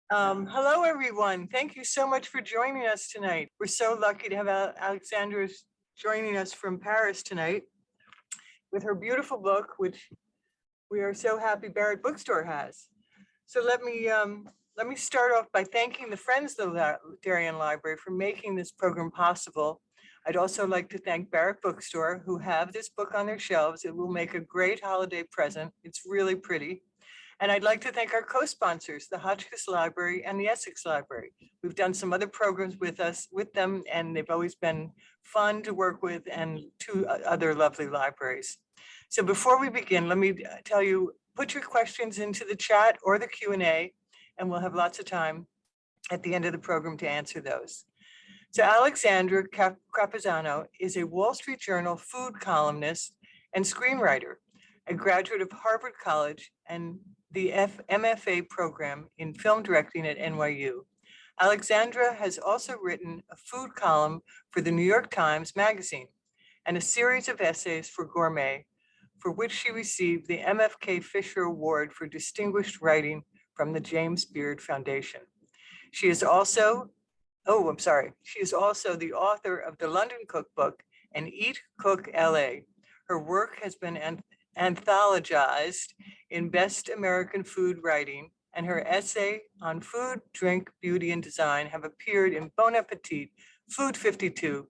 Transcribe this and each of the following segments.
Hello, everyone. Thank you so much for joining us tonight. We're so lucky to have Aleksandra joining us from Paris tonight with her beautiful book, which we are so happy Barrett Bookstore has. So let me start off by thanking the Friends of the Darien Library for making this program possible. I'd also like to thank Barrett Bookstore, who have this book on their shelves. It will make a great holiday present. It's really pretty. And I'd like to thank our co-sponsors, the Hotchkiss Library and the Essex Library. We've done some other programs with them, and they've always been fun to work with, and two other lovely libraries. So before we begin, let me tell you, put your questions into the chat or the Q&A, and we'll have lots of time at the end of the program to answer those. So Aleksandra Crapanzano is a Wall Street Journal food columnist and screenwriter, a graduate of Harvard College and the MFA program in film directing at NYU. Aleksandra has also written a food column for the New York Times Magazine and a series of essays for Gourmet, for which she received the MFK Fisher Award for Distinguished Writing from the James Beard Foundation. She is also the author of the London Cookbook and Eat, Cook, LA. Her work has been anthologized in Best American Food Writing, and her essay on food, drink, beauty, and design have appeared in Bon Appetit, Food 52,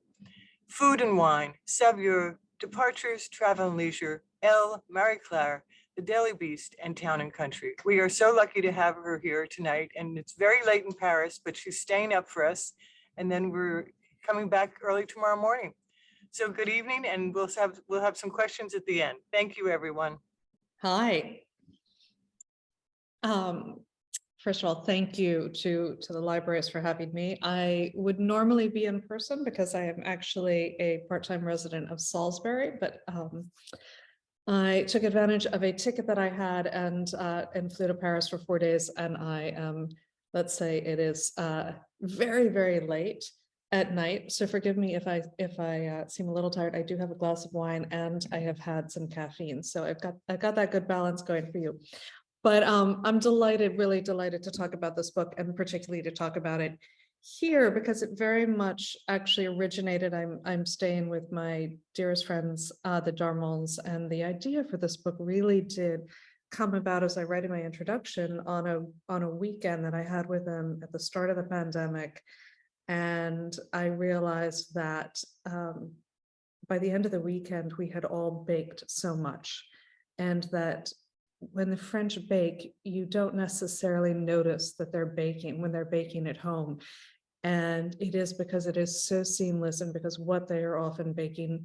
Food and Wine, Savory, Departures, Travel and Leisure, Elle, Marie Claire, The Daily Beast, and Town and Country. We are so lucky to have her here tonight, and it's very late in Paris, but she's staying up for us, and then we're coming back early tomorrow morning. So good evening, and we'll have some questions at the end. Thank you, everyone. Hi. First of all, thank you to the libraries for having me. I would normally be in person because I am actually a part-time resident of Salisbury, but I took advantage of a ticket that I had and flew to Paris for 4 days. And I am, let's say it is very, very late at night. So forgive me if I seem a little tired. I do have a glass of wine and I have had some caffeine. So I've got that good balance going for you. But I'm delighted, really delighted to talk about this book, and particularly to talk about it here because it very much actually originated. I'm staying with my dearest friends, the Darmons, and the idea for this book really did come about, as I write in my introduction, on a weekend that I had with them at the start of the pandemic. And I realized that by the end of the weekend, we had all baked so much, and that when the French bake, you don't necessarily notice that they're baking when they're baking at home. And it is because it is so seamless, and because what they are often baking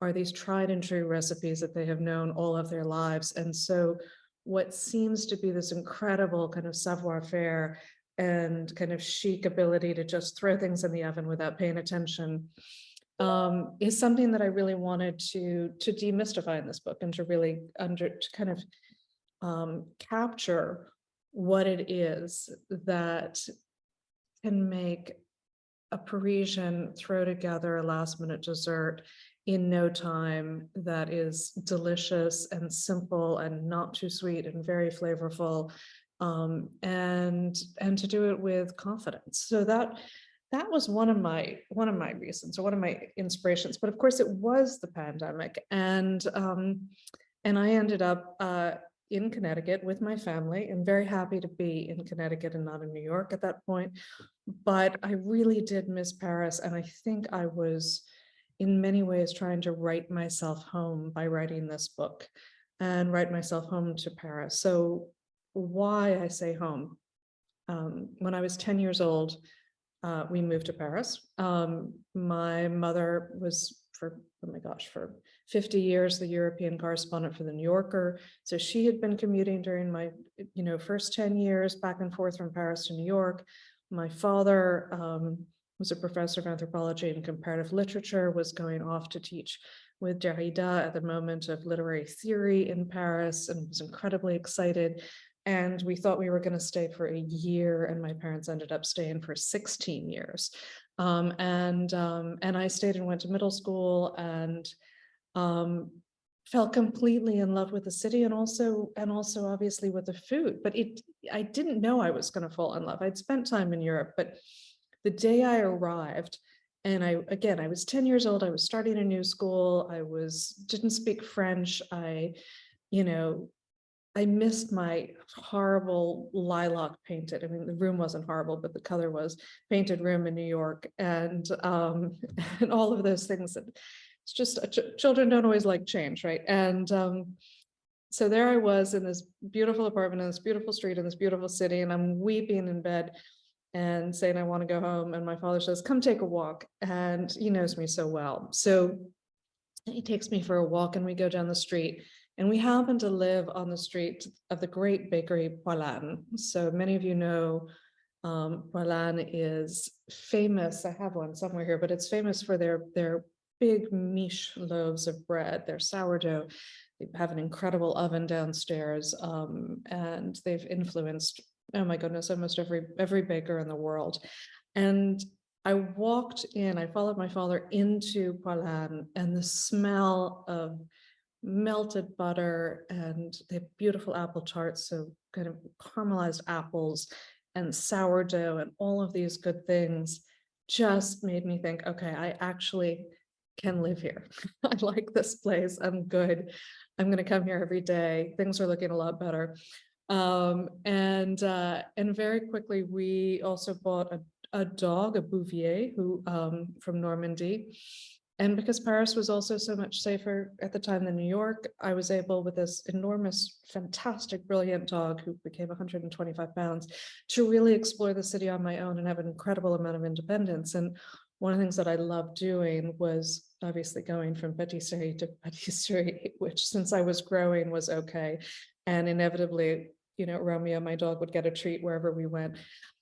are these tried and true recipes that they have known all of their lives. And so what seems to be this incredible kind of savoir-faire and kind of chic ability to just throw things in the oven without paying attention is something that I really wanted to demystify in this book, and to really capture what it is that can make a Parisian throw together a last minute dessert in no time that is delicious and simple and not too sweet and very flavorful, and to do it with confidence. So that was one of my reasons, or one of my inspirations. But of course it was the pandemic, and I ended up in Connecticut with my family, and very happy to be in Connecticut and not in New York at that point. But I really did miss Paris, and I think I was in many ways trying to write myself home by writing this book, and write myself home to Paris. So why I say home? When I was 10 years old, we moved to Paris. My mother was, for 50 years, the European correspondent for the New Yorker. So she had been commuting during my, first 10 years back and forth from Paris to New York. My father was a professor of anthropology and comparative literature, was going off to teach with Derrida at the moment of literary theory in Paris, and was incredibly excited. And we thought we were going to stay for a year, and my parents ended up staying for 16 years. And I stayed and went to middle school, and fell completely in love with the city, and also obviously with the food. But I didn't know I was going to fall in love. I'd spent time in Europe, but the day I arrived, and I was 10 years old, I was starting a new school, didn't speak French, I missed my horrible lilac painted, I mean, the room wasn't horrible, but the color was painted room in New York, and and all of those things that it's just children don't always like change, right? And so there I was in this beautiful apartment in this beautiful street in this beautiful city, and I'm weeping in bed and saying I want to go home, and my father says, come take a walk, and he knows me so well, so he takes me for a walk, and we go down the street, and we happen to live on the street of the great bakery Poilâne. So many of you know Poilâne is famous, I have one somewhere here, but it's famous for their big miche loaves of bread, their sourdough. They have an incredible oven downstairs, and they've influenced, oh my goodness, almost every baker in the world. And I walked in, I followed my father into Poilâne, and the smell of melted butter, and they have beautiful apple tarts, so kind of caramelized apples and sourdough and all of these good things just made me think, okay, I actually can live here. I like this place, I'm good. I'm going to come here every day. Things are looking a lot better. And very quickly, we also bought a dog, a Bouvier, who from Normandy. And because Paris was also so much safer at the time than New York, I was able, with this enormous, fantastic, brilliant dog who became 125 pounds, to really explore the city on my own and have an incredible amount of independence. And one of the things that I loved doing was obviously going from patisserie to patisserie, which since I was growing was okay. And inevitably, Romeo, my dog, would get a treat wherever we went.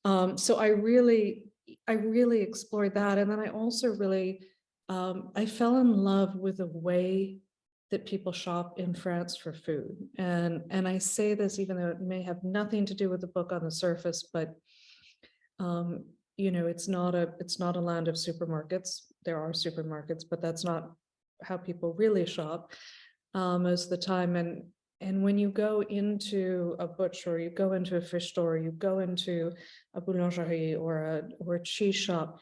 So I really explored that. And then I also really, I fell in love with the way that people shop in France for food. And I say this even though it may have nothing to do with the book on the surface, but it's not a land of supermarkets. There are supermarkets, but that's not how people really shop most of the time. And when you go into a butcher, you go into a fish store, you go into a boulangerie or a cheese shop,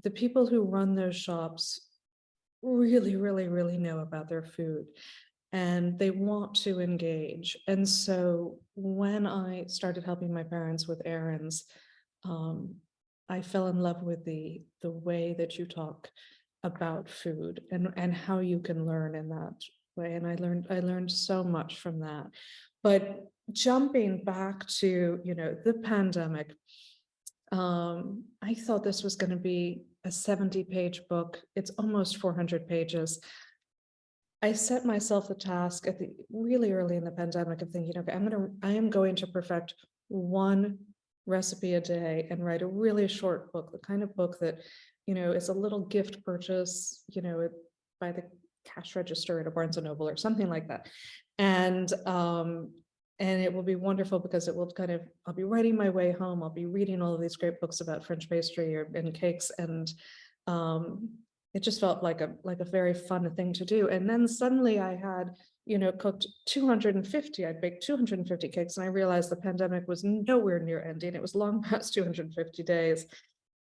the people who run those shops really, really, really know about their food, and they want to engage. And so when I started helping my parents with errands, I fell in love with the way that you talk about food and how you can learn in that way. And I learned so much from that. But jumping back to, the pandemic, I thought this was going to be a 70-page book. It's almost 400 pages. I set myself the task at the really early in the pandemic of thinking, okay, I am going to perfect one recipe a day and write a really short book, the kind of book that, is a little gift purchase, by the cash register at a Barnes & Noble or something like that. And it will be wonderful because it will I'll be writing my way home. I'll be reading all of these great books about French pastry and cakes. And it just felt like a very fun thing to do. And then suddenly I had, cooked 250, I baked 250 cakes, and I realized the pandemic was nowhere near ending. It was long past 250 days.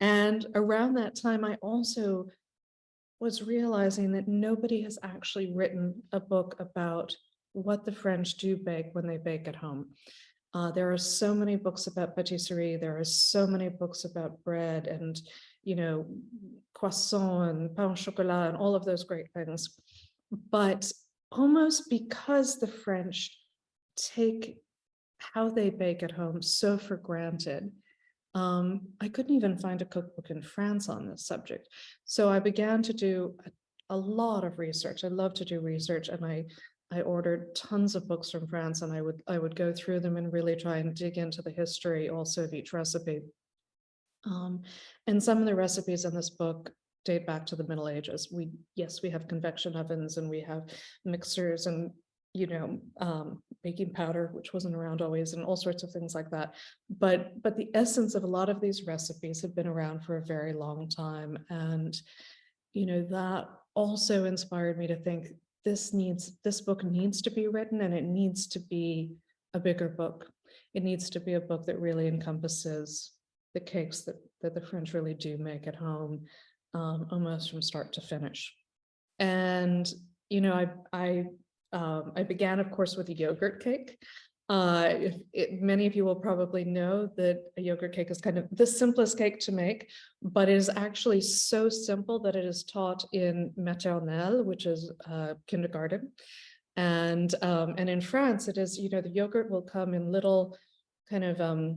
And around that time, I also was realizing that nobody has actually written a book about what the French do bake when they bake at home. There are so many books about patisserie. There are so many books about bread and, croissant and pain au chocolat and all of those great things. But almost because the French take how they bake at home so for granted, I couldn't even find a cookbook in France on this subject. So I began to do a lot of research. I love to do research, and I ordered tons of books from France, and I would go through them and really try and dig into the history also of each recipe. And some of the recipes in this book date back to the Middle Ages. We have convection ovens, and we have mixers, and baking powder, which wasn't around always, and all sorts of things like that. But the essence of a lot of these recipes have been around for a very long time. And, that also inspired me to think this book needs to be written, and it needs to be a bigger book. It needs to be a book that really encompasses the cakes that the French really do make at home, almost from start to finish. And I began, of course, with a yogurt cake. Many of you will probably know that a yogurt cake is kind of the simplest cake to make, but it is actually so simple that it is taught in maternelle, which is kindergarten. And in France, it is, the yogurt will come in little kind of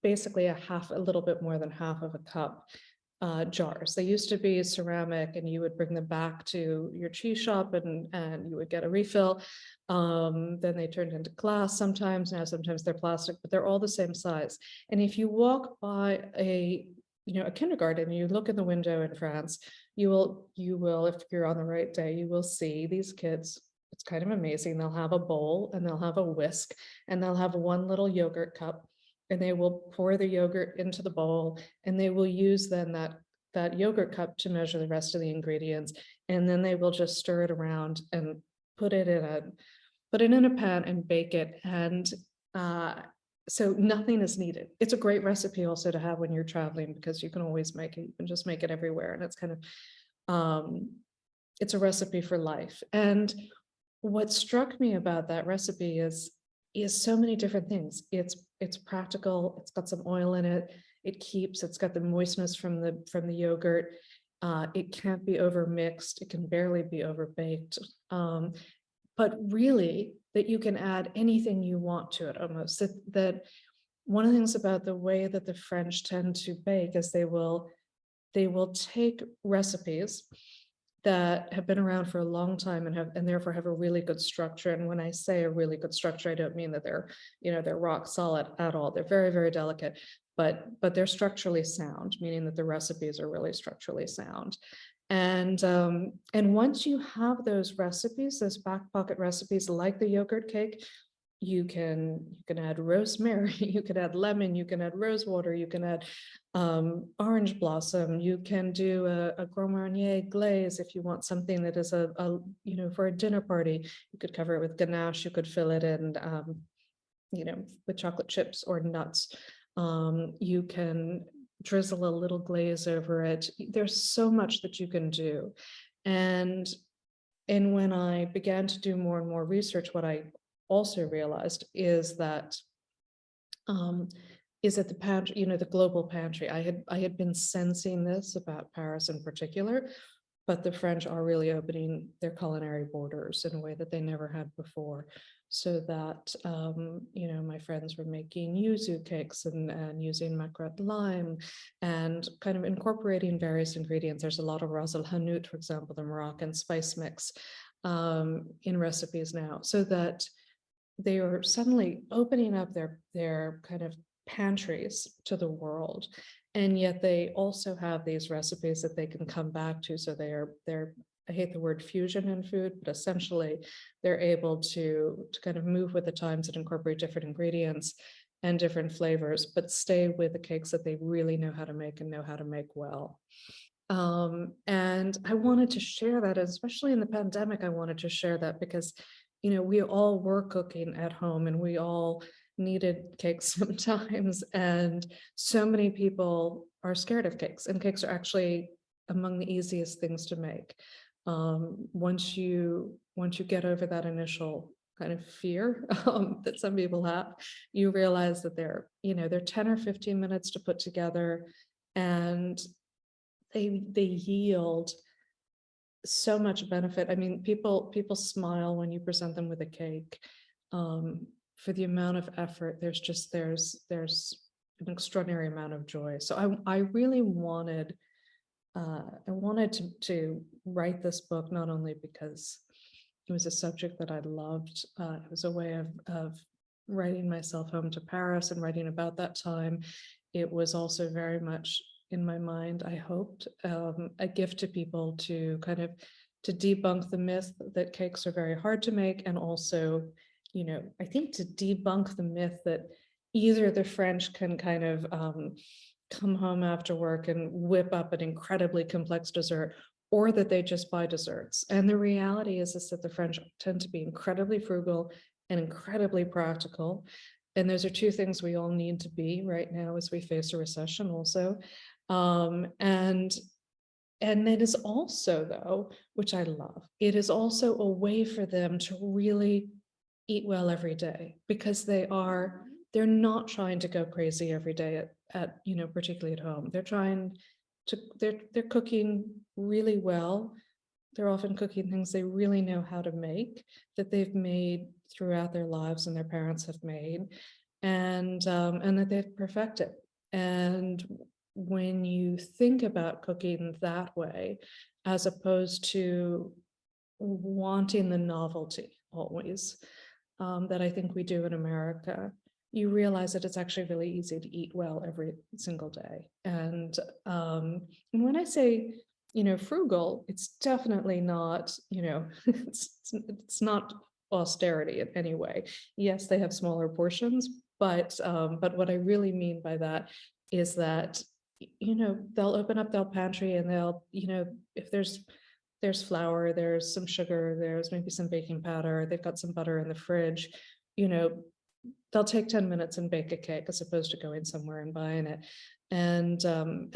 basically a little bit more than half of a cup jars. They used to be ceramic, and you would bring them back to your cheese shop and you would get a refill. Then they turned into glass sometimes. Now sometimes they're plastic, but they're all the same size. And if you walk by a kindergarten, you look in the window in France, you will, if you're on the right day, you will see these kids. It's kind of amazing. They'll have a bowl and they'll have a whisk and they'll have one little yogurt cup, and they will pour the yogurt into the bowl, and they will use then that yogurt cup to measure the rest of the ingredients. And then they will just stir it around and put it in a pan and bake it. And so nothing is needed. It's a great recipe also to have when you're traveling, because you can always make it. You can just make it everywhere. And it's kind of, it's a recipe for life. And what struck me about that recipe is so many different things. It's practical. It's got some oil in it. It's got the moistness from the yogurt. It can't be over mixed. It can barely be over baked. But really, that you can add anything you want to it almost. That one of the things about the way that the French tend to bake is they will take recipes that have been around for a long time and therefore have a really good structure. And when I say a really good structure, I don't mean that they're rock solid at all. They're very, very delicate, but they're structurally sound, meaning that the recipes are really structurally sound. And once you have those recipes, those back pocket recipes, like the yogurt cake, you can add rosemary, you can add lemon, you can add rose water, you can add orange blossom, you can do a Grand Marnier glaze if you want something that is for a dinner party. You could cover it with ganache, you could fill it in with chocolate chips or nuts. You can drizzle a little glaze over it. There's so much that you can do. And when I began to do more and more research, what I also realized is that the pantry, the global pantry. I had been sensing this about Paris in particular, but the French are really opening their culinary borders in a way that they never had before. So that my friends were making yuzu cakes and using macrate lime and kind of incorporating various ingredients. There's a lot of ras el hanout, for example, the Moroccan spice mix, in recipes now, so that they are suddenly opening up their kind of pantries to the world. And yet they also have these recipes that they can come back to. So they're I hate the word fusion in food, but essentially they're able to kind of move with the times and incorporate different ingredients and different flavors, but stay with the cakes that they really know how to make and know how to make well. And I wanted to share that, especially in the pandemic. I wanted to share that because we all were cooking at home and we all needed cakes sometimes. And so many people are scared of cakes, and cakes are actually among the easiest things to make. Once you get over that initial kind of fear that some people have, you realize that they're 10 or 15 minutes to put together, and they yield so much benefit. I mean, people smile when you present them with a cake. For the amount of effort, there's an extraordinary amount of joy. So I really wanted to write this book, not only because it was a subject that I loved. It was a way of writing myself home to Paris and writing about that time. It was also very much in my mind, I hoped, a gift to people to kind of to debunk the myth that cakes are very hard to make, and also, I think to debunk the myth that either the French can kind of come home after work and whip up an incredibly complex dessert, or that they just buy desserts. And the reality is that the French tend to be incredibly frugal and incredibly practical. And those are two things we all need to be right now as we face a recession also. And it is also, though, which I love, it is also a way for them to really eat well every day, because they're not trying to go crazy every day at particularly at home. They're cooking really well. They're often cooking things they really know how to make, that they've made throughout their lives and their parents have made, and that they've perfected. And when you think about cooking that way, as opposed to wanting the novelty always, that I think we do in America, you realize that it's actually really easy to eat well every single day. And when I say, frugal, it's definitely not, it's not austerity in any way. Yes, they have smaller portions, but what I really mean by that is that, they'll open up their pantry and they'll, if there's flour, there's some sugar, there's maybe some baking powder, they've got some butter in the fridge, they'll take 10 minutes and bake a cake as opposed to going somewhere and buying it. And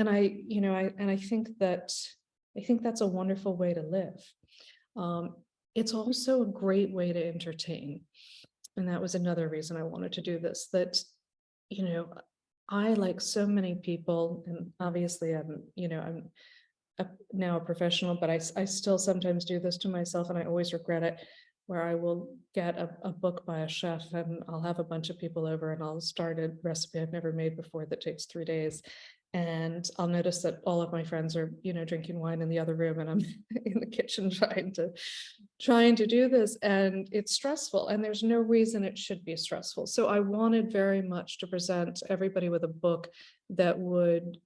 I think that's a wonderful way to live. It's also a great way to entertain. And that was another reason I wanted to do this, that, I, like so many people, and obviously I'm now a professional, but I still sometimes do this to myself, and I always regret it, where I will get a book by a chef and I'll have a bunch of people over and I'll start a recipe I've never made before that takes 3 days. And I'll notice that all of my friends are, drinking wine in the other room, and I'm in the kitchen trying to do this, and it's stressful, and there's no reason it should be stressful. So I wanted very much to present everybody with a book that would,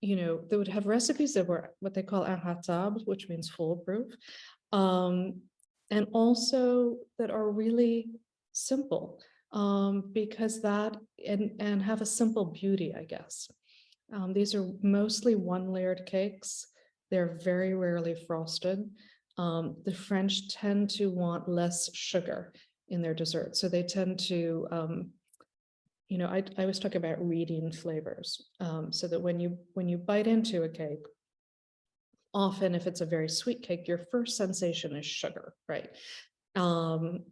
they would have recipes that were what they call adaptable, which means foolproof, and also that are really simple, because and have a simple beauty, I guess. These are mostly one-layered cakes. They're very rarely frosted. The French tend to want less sugar in their dessert, so they tend to, I was talking about reading flavors, so that when you bite into a cake, often if it's a very sweet cake, your first sensation is sugar, right?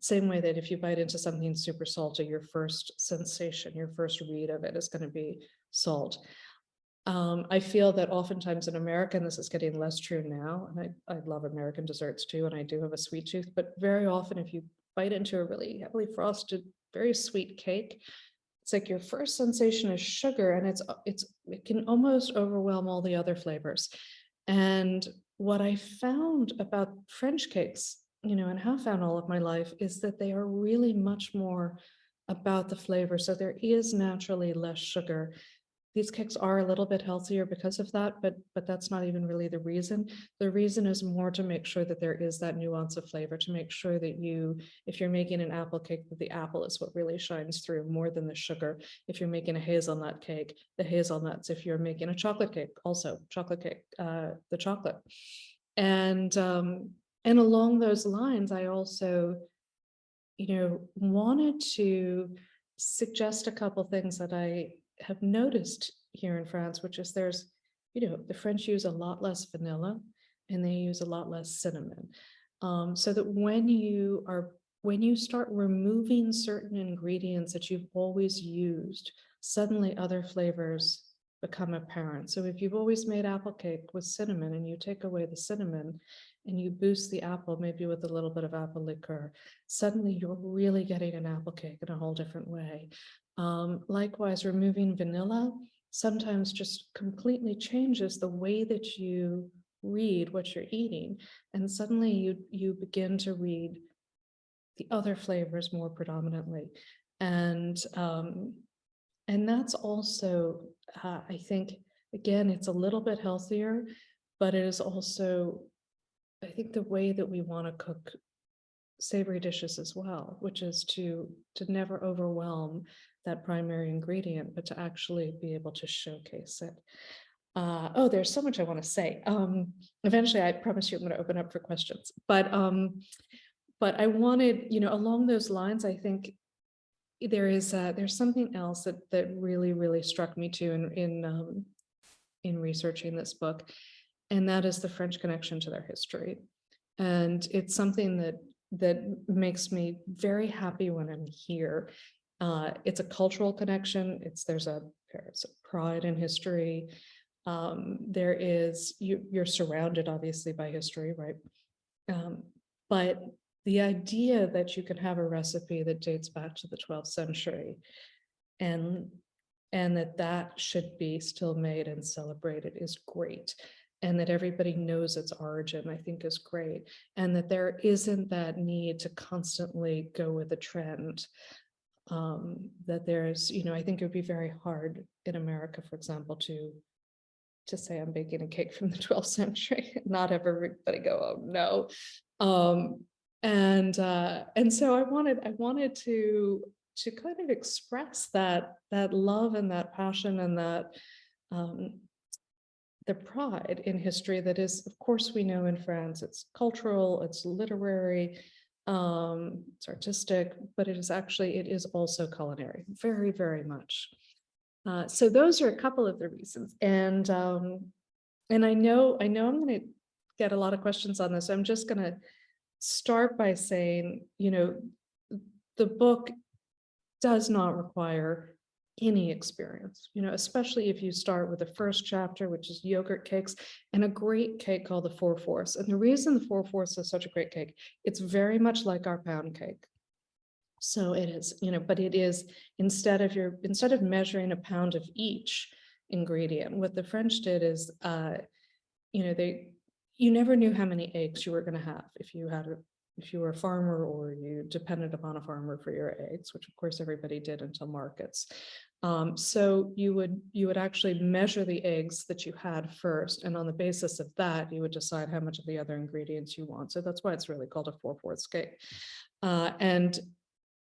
Same way that if you bite into something super salty, your first sensation, your first read of it is going to be salt. I feel that oftentimes in America, and this is getting less true now, and I love American desserts too, and I do have a sweet tooth, but very often if you bite into a really heavily frosted, very sweet cake, it's like your first sensation is sugar, and it can almost overwhelm all the other flavors. And what I found about French cakes, and have found all of my life, is that they are really much more about the flavor. So there is naturally less sugar. These cakes are a little bit healthier because of that, but that's not even really the reason. The reason is more to make sure that there is that nuance of flavor, to make sure that if you're making an apple cake, that the apple is what really shines through more than the sugar. If you're making a hazelnut cake, the hazelnuts. If you're making a chocolate cake, also chocolate cake, the chocolate. And along those lines, I also, wanted to suggest a couple things that I have noticed here in France, which is the French use a lot less vanilla and they use a lot less cinnamon. So that when you start removing certain ingredients that you've always used, suddenly other flavors become apparent. So if you've always made apple cake with cinnamon and you take away the cinnamon and you boost the apple maybe with a little bit of apple liqueur, suddenly you're really getting an apple cake in a whole different way. Likewise, removing vanilla sometimes just completely changes the way that you read what you're eating. And suddenly you begin to read the other flavors more predominantly. And that's also, I think, again, it's a little bit healthier, but it is also, I think, the way that we want to cook savory dishes as well, which is to never overwhelm that primary ingredient, but to actually be able to showcase it. Oh, there's so much I want to say. Eventually, I promise you I'm going to open up for questions. But I wanted, along those lines, I think there's something else that really struck me too in researching this book, and that is the French connection to their history. And it's something that makes me very happy when I'm here. It's a cultural connection. There's a pride in history. You're surrounded obviously by history, right? But the idea that you can have a recipe that dates back to the 12th century and that should be still made and celebrated is great. And that everybody knows its origin, I think, is great. And that there isn't that need to constantly go with a trend. That there's, I think it would be very hard in America, for example, to say I'm baking a cake from the 12th century, not have everybody go, oh no. And so I wanted to kind of express that love and that passion and that the pride in history that is, of course, we know in France, it's cultural, it's literary, it's artistic, but it is also culinary, very, very much. So those are a couple of the reasons. And I know I'm going to get a lot of questions on this. I'm just going to start by saying, the book does not require any experience, especially if you start with the first chapter, which is yogurt cakes, and a great cake called the 4/4. And the reason the 4/4 is such a great cake, it's very much like our pound cake. So it is, but it is, instead of measuring a pound of each ingredient, what the French did is, you never knew how many eggs you were going to have if you were a farmer or you depended upon a farmer for your eggs, which of course everybody did until markets. So you would actually measure the eggs that you had first, and on the basis of that, you would decide how much of the other ingredients you want. So that's why it's really called a 4/4 cake. And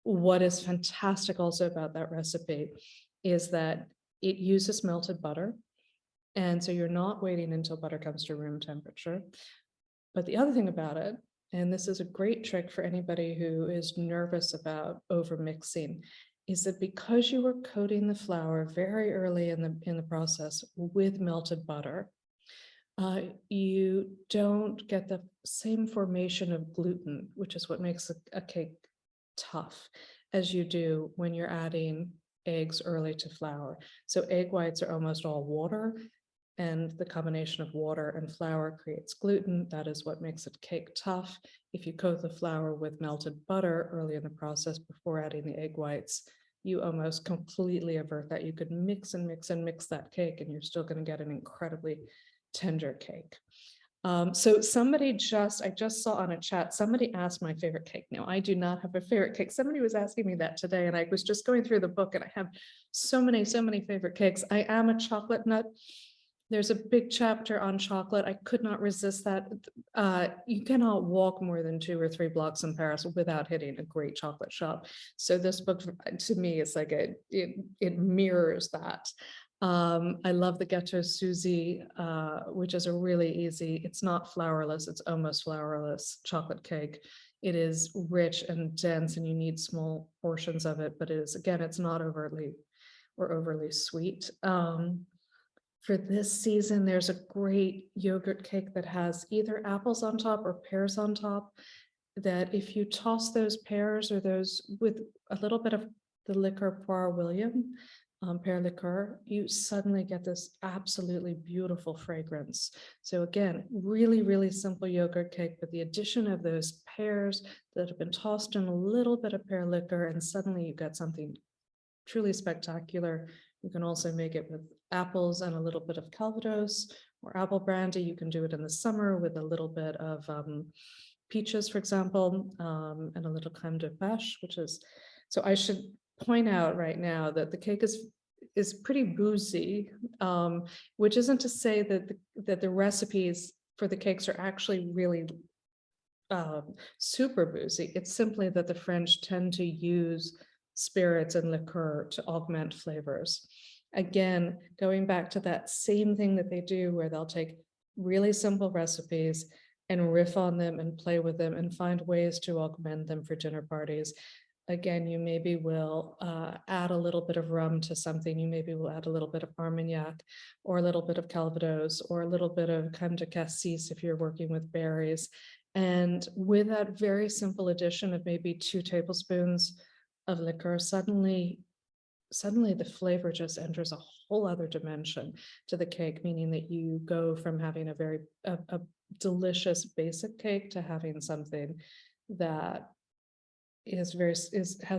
what is fantastic also about that recipe is that it uses melted butter. And so you're not waiting until butter comes to room temperature. But the other thing about it, and this is a great trick for anybody who is nervous about over mixing, is that because you were coating the flour very early in the process with melted butter, you don't get the same formation of gluten, which is what makes a cake tough, as you do when you're adding eggs early to flour. So egg whites are almost all water, and the combination of water and flour creates gluten. That is what makes a cake tough. If you coat the flour with melted butter early in the process before adding the egg whites, you almost completely avert that. You could mix and mix and mix that cake, and you're still going to get an incredibly tender cake. So I just saw on a chat, somebody asked my favorite cake. Now, I do not have a favorite cake. Somebody was asking me that today, and I was just going through the book, and I have so many favorite cakes. I am a chocolate nut. There's a big chapter on chocolate. I could not resist that. You cannot walk more than 2 or 3 blocks in Paris without hitting a great chocolate shop. So this book, to me, is like it mirrors that. I love the Gâteau Suzy, which is a really easy, it's not flourless, it's almost flourless chocolate cake. It is rich and dense, and you need small portions of it, but it is, again, it's not overly sweet. For this season, there's a great yogurt cake that has either apples on top or pears on top, that if you toss those pears or those with a little bit of the liqueur Poire William, pear liqueur, you suddenly get this absolutely beautiful fragrance. So again, really simple yogurt cake, but the addition of those pears that have been tossed in a little bit of pear liqueur, and suddenly you get something truly spectacular. You can also make it with apples and a little bit of Calvados or apple brandy. You can do it in the summer with a little bit of peaches, for example, and a little crème de pêche, which is, so I should point out right now that the cake is pretty boozy, which isn't to say that the recipes for the cakes are actually really super boozy. It's simply that the French tend to use spirits and liqueur to augment flavors. Again, going back to that same thing that they do where they'll take really simple recipes and riff on them and play with them and find ways to augment them for dinner parties. Again, you maybe will add a little bit of rum to something. You maybe will add a little bit of Armagnac or a little bit of Calvados or a little bit of crème de cassis if you're working with berries. And with that very simple addition of maybe 2 tablespoons of liquor, suddenly the flavor just enters a whole other dimension to the cake, meaning that you go from having a delicious basic cake to having something that has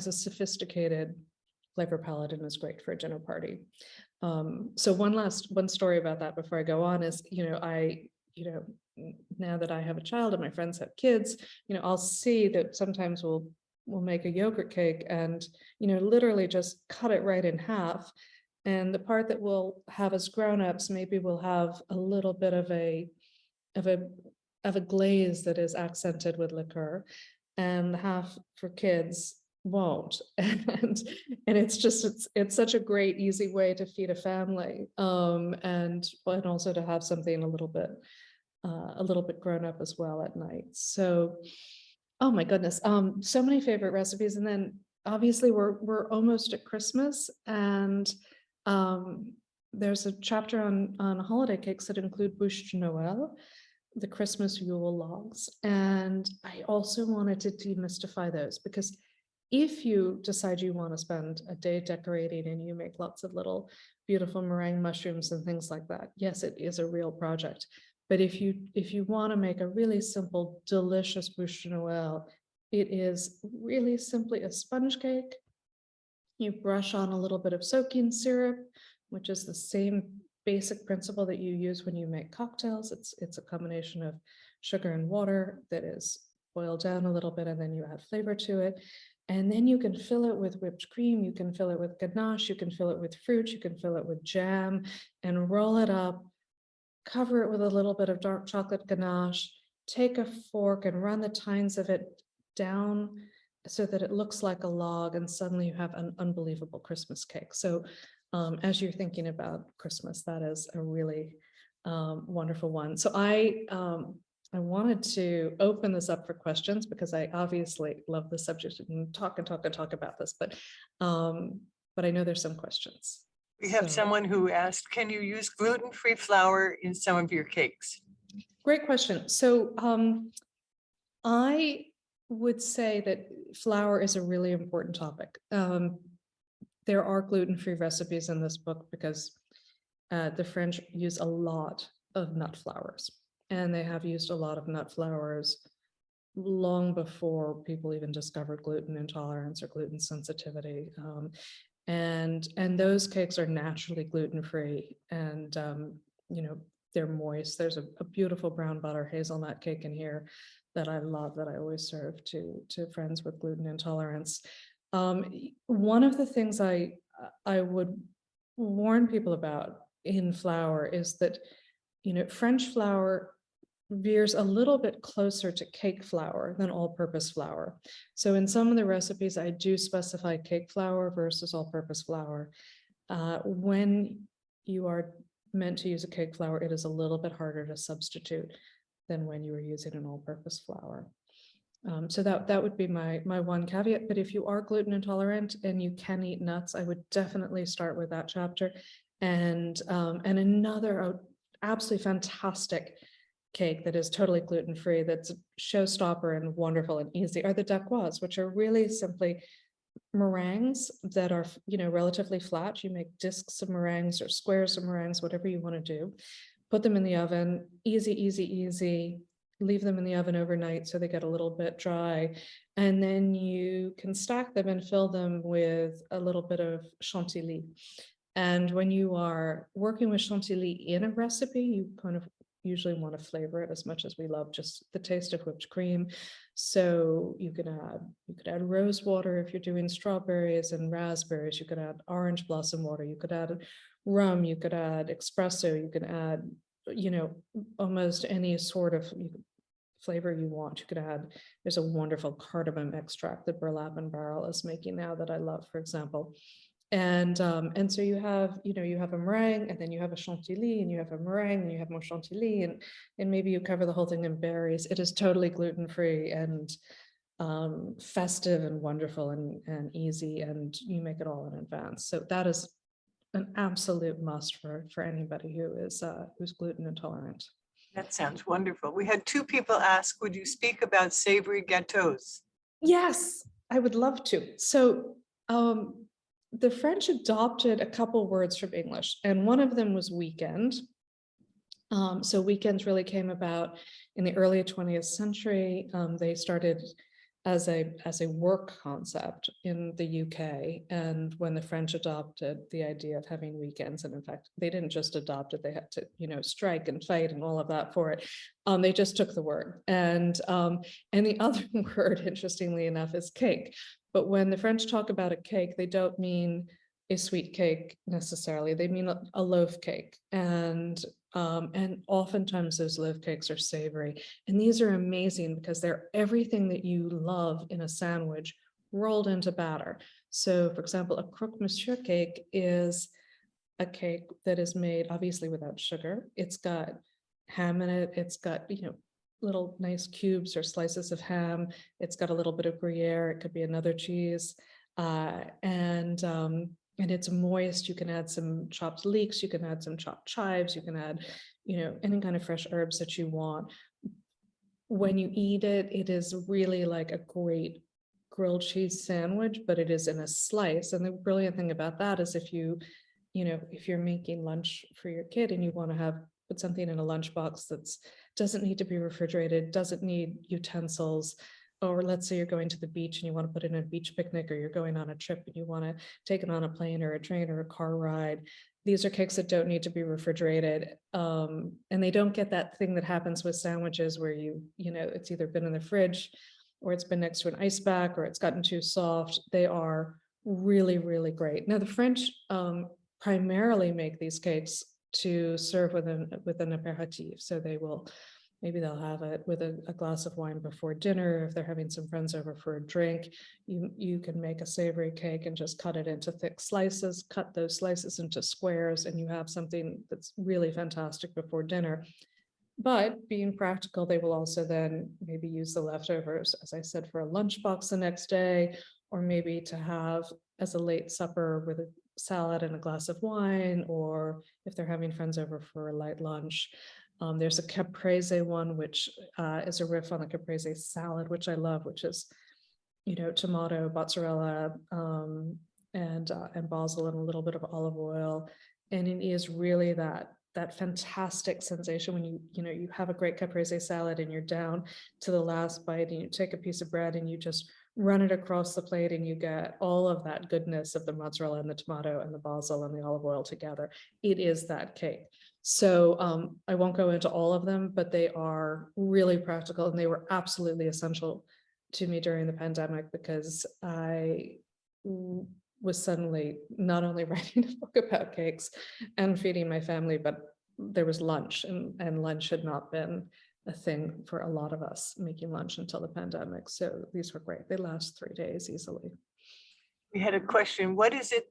a sophisticated flavor palette and is great for a dinner party. So one story about that before I go on is, now that I have a child and my friends have kids, I'll see that sometimes we'll make a yogurt cake and, literally just cut it right in half. And the part that we'll have as grown-ups, maybe we'll have a little bit of a glaze that is accented with liqueur, and half for kids won't. And it's such a great, easy way to feed a family. And also to have something a little bit grown up as well at night. So, oh my goodness, so many favorite recipes. And then obviously we're almost at Christmas, and there's a chapter on holiday cakes that include bûche de Noël, the Christmas Yule logs. And I also wanted to demystify those, because if you decide you want to spend a day decorating and you make lots of little beautiful meringue mushrooms and things like that, yes, it is a real project. But if you want to make a really simple, delicious bûche de Noël, it is really simply a sponge cake. You brush on a little bit of soaking syrup, which is the same basic principle that you use when you make cocktails. It's a combination of sugar and water that is boiled down a little bit, and then you add flavor to it. And then you can fill it with whipped cream, you can fill it with ganache, you can fill it with fruit, you can fill it with jam, and roll it up, cover it with a little bit of dark chocolate ganache, take a fork and run the tines of it down so that it looks like a log, and suddenly you have an unbelievable Christmas cake. So as you're thinking about Christmas, that is a really wonderful one. So I wanted to open this up for questions, because I obviously love the subject and talk about this, but I know there's some questions. We have someone who asked, can you use gluten-free flour in some of your cakes? Great question. So I would say that flour is a really important topic. There are gluten-free recipes in this book because the French use a lot of nut flours, and they have used a lot of nut flours long before people even discovered gluten intolerance or gluten sensitivity. And those cakes are naturally gluten-free, and they're moist. There's a beautiful brown butter hazelnut cake in here that I love, that I always serve to friends with gluten intolerance. One of the things I would warn people about in flour is that, French flour veers a little bit closer to cake flour than all-purpose flour. So in some of the recipes, I do specify cake flour versus all-purpose flour. When you are meant to use a cake flour, it is a little bit harder to substitute than when you are using an all-purpose flour. So that would be my one caveat. But if you are gluten intolerant and you can eat nuts, I would definitely start with that chapter. And another absolutely fantastic cake that is totally gluten-free, that's a showstopper and wonderful and easy, are the dacquoise, which are really simply meringues that are, relatively flat. You make discs of meringues or squares of meringues, whatever you want to do. Put them in the oven, easy. Leave them in the oven overnight so they get a little bit dry. And then you can stack them and fill them with a little bit of chantilly. And when you are working with chantilly in a recipe, you kind of usually want to flavor it as much as we love just the taste of whipped cream. So you could add rose water if you're doing strawberries and raspberries. You could add orange blossom water. You could add rum. You could add espresso. You could add, almost any sort of flavor you want. You could add, there's a wonderful cardamom extract that Burlap and Barrel is making now that I love, for example. And so you have, you have a meringue, and then you have a chantilly, and you have a meringue, and you have more chantilly, and maybe you cover the whole thing in berries. It is totally gluten-free and festive and wonderful and easy, and you make it all in advance. So that is an absolute must for anybody who is who's gluten intolerant. That sounds wonderful. We had two people ask, would you speak about savory gâteaux? Yes, I would love to. So the French adopted a couple words from English, and one of them was weekend. So weekends really came about in the early 20th century. They started as a work concept in the UK, and when the French adopted the idea of having weekends, and in fact they didn't just adopt it, they had to strike and fight and all of that for it. They just took the word, and the other word, interestingly enough, is cake. But when the French talk about a cake, they don't mean a sweet cake necessarily. They mean a loaf cake, and oftentimes those loaf cakes are savory. And these are amazing because they're everything that you love in a sandwich rolled into batter. So, for example, a croque monsieur cake is a cake that is made obviously without sugar. It's got ham in it. It's got little nice cubes or slices of ham. It's got a little bit of Gruyere. It could be another cheese, and it's moist. You can add some chopped leeks, you can add some chopped chives, you can add, any kind of fresh herbs that you want. When you eat it, it is really like a great grilled cheese sandwich, but it is in a slice. And the brilliant thing about that is if you're making lunch for your kid and you want to put something in a lunchbox that's doesn't need to be refrigerated, doesn't need utensils, or let's say you're going to the beach and you want to put it in a beach picnic, or you're going on a trip and you want to take it on a plane or a train or a car ride. These are cakes that don't need to be refrigerated. And they don't get that thing that happens with sandwiches where it's either been in the fridge or it's been next to an ice pack or it's gotten too soft. They are really, really great. Now, the French primarily make these cakes to serve with an aperitif. So maybe they'll have it with a glass of wine before dinner. If they're having some friends over for a drink, you can make a savory cake and just cut it into thick slices, cut those slices into squares, and you have something that's really fantastic before dinner. But being practical, they will also then maybe use the leftovers, as I said, for a lunchbox the next day, or maybe to have as a late supper with a salad and a glass of wine, or if they're having friends over for a light lunch. There's a caprese one, which is a riff on the caprese salad, which I love, which is, tomato, mozzarella, and basil and a little bit of olive oil. And it is really that fantastic sensation when you have a great caprese salad and you're down to the last bite and you take a piece of bread and you just run it across the plate and you get all of that goodness of the mozzarella and the tomato and the basil and the olive oil together. It is that cake. So I won't go into all of them, but they are really practical and they were absolutely essential to me during the pandemic because I was suddenly not only writing a book about cakes and feeding my family, but there was lunch, and lunch had not been a thing for a lot of us, making lunch until the pandemic. So these were great. They last 3 days easily. We had a question. What is it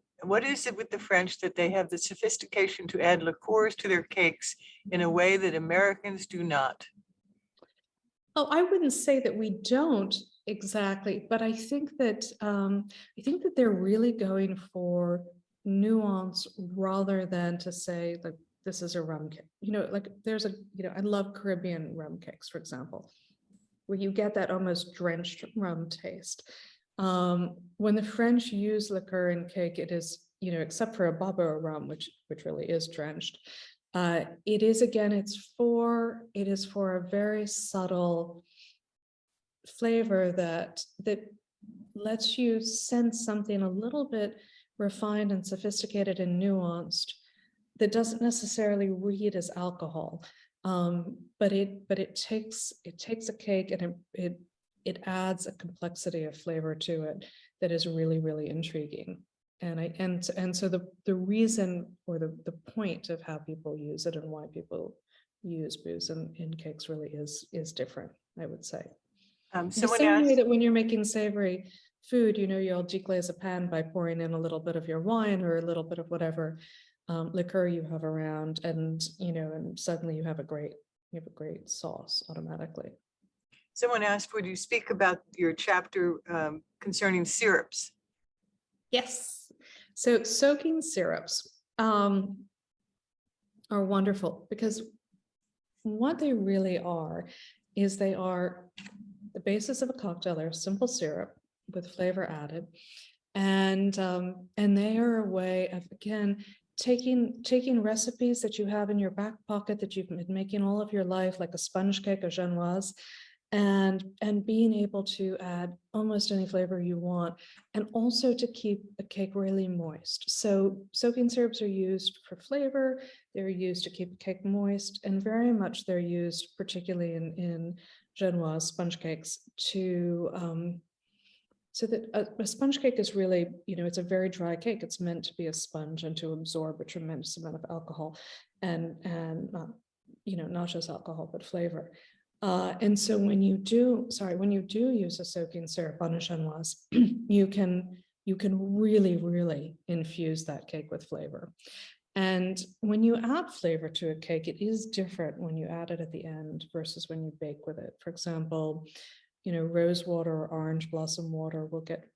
with the French that they have the sophistication to add liqueurs to their cakes in a way that Americans do not? Oh, I wouldn't say that we don't exactly, but I think that they're really going for nuance rather than to say like this is a rum cake. Like there's I love Caribbean rum cakes, for example, where you get that almost drenched rum taste. When the French use liqueur in cake, it is, except for a baba rum, which really is drenched. It is for a very subtle flavor that lets you sense something a little bit refined and sophisticated and nuanced that doesn't necessarily read as alcohol. But it takes a cake and it adds a complexity of flavor to it that is really, really intriguing. And so the reason or the point of how people use it and why people use booze in cakes really is different, I would say. The Someone same way asked, that when you're making savory food, you'll deglaze a pan by pouring in a little bit of your wine or a little bit of whatever liquor you have around, and and suddenly you have a great sauce automatically. Someone asked, would you speak about your chapter concerning syrups? Yes. So soaking syrups are wonderful, because what they really are is they are the basis of a cocktail. They're simple syrup with flavor added, and they are a way of, again, taking recipes that you have in your back pocket that you've been making all of your life, like a sponge cake, a genoise, and being able to add almost any flavor you want, and also to keep a cake really moist. So soaking syrups are used for flavor, they're used to keep a cake moist, and very much they're used, particularly in genoise sponge cakes, to so that a sponge cake is really, it's a very dry cake. It's meant to be a sponge and to absorb a tremendous amount of alcohol, and not, not just alcohol, but flavor. And so when you do use a soaking syrup on a genoise, you can really, really infuse that cake with flavor. And when you add flavor to a cake, it is different when you add it at the end versus when you bake with it. For example, rose water or orange blossom water will get